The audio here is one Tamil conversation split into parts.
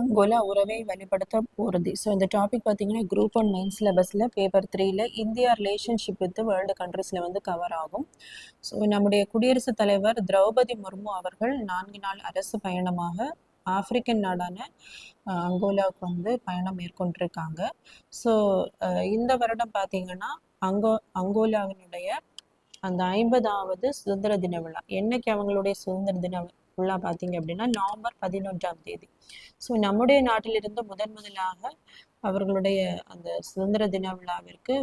அங்கோலா உறவை வலுப்படுத்த உறுதி. ஸோ இந்த டாபிக் பார்த்தீங்கன்னா குரூப் ஒன் மெயின் சிலபஸில் பேப்பர் 3ல இந்தியா ரிலேஷன்ஷிப் வித் வேர்ல்டு கண்ட்ரீஸில் வந்து கவர் ஆகும். ஸோ நம்முடைய குடியரசுத் தலைவர் திரௌபதி முர்மு அவர்கள் 4 நாள் அரசு பயணமாக ஆப்பிரிக்கன் நாடான அங்கோலாவுக்கு வந்து பயணம் மேற்கொண்டிருக்காங்க. ஸோ இந்த வருடம் பார்த்தீங்கன்னா அங்கோலாவினுடைய அந்த 50வது சுதந்திர தின விழா என்னைக்கு அவங்களுடைய சுதந்திர தின விழா பார்த்தீங்க அப்படின்னா நவம்பர் 11ஆம் தேதி. ஸோ நம்முடைய நாட்டிலிருந்து முதலாக அவர்களுடைய அந்த சுதந்திர தின விழாவிற்கு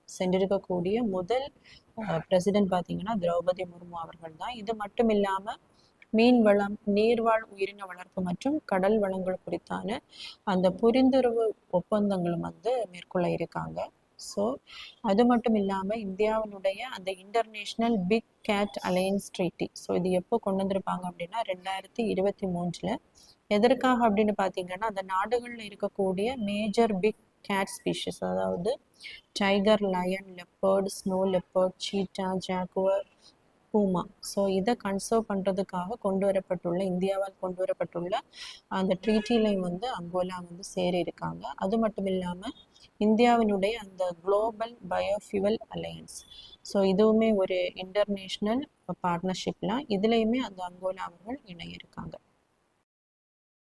சென்றிருக்கக்கூடிய முதல் பிரசிடென்ட் பார்த்தீங்கன்னா திரௌபதி முர்மு அவர்கள் தான். இது மட்டும் இல்லாமல் மீன் வளம், நீர்வாழ் உயிரின வளர்ப்பு மற்றும் கடல் வளங்கள் குறித்தான அந்த புரிந்துணர்வு ஒப்பந்தங்களும் வந்து மேற்கொள்ள இருக்காங்க. ஸோ அது மட்டும் இல்லாமல் இந்தியாவினுடைய அந்த international big cat alliance treaty, so இது எப்போ கொண்டு வந்திருப்பாங்க அப்படின்னா 2023. எதற்காக அப்படின்னு பார்த்தீங்கன்னா அந்த நாடுகளில் இருக்கக்கூடிய மேஜர் பிக் கேட் ஸ்பீஷிஸ், அதாவது tiger, lion, leopard, snow leopard, cheetah, jaguar, puma, so இதை கன்சர்வ் பண்ணுறதுக்காக இந்தியாவால் கொண்டு வரப்பட்டுள்ள அந்த ட்ரீட்டிலையும் வந்து அங்கோலா வந்து சேர இருக்காங்க. அது மட்டும் இல்லாமல் இந்தியாவினுடைய அந்த குளோபல் பயோஃபியூவல் அலையன்ஸ், ஸோ இதுவுமே ஒரு இன்டர்நேஷ்னல் பார்ட்னர்ஷிப்லாம், இதுலேயுமே அந்த அங்கோலா அவர்கள் இணையிருக்காங்க.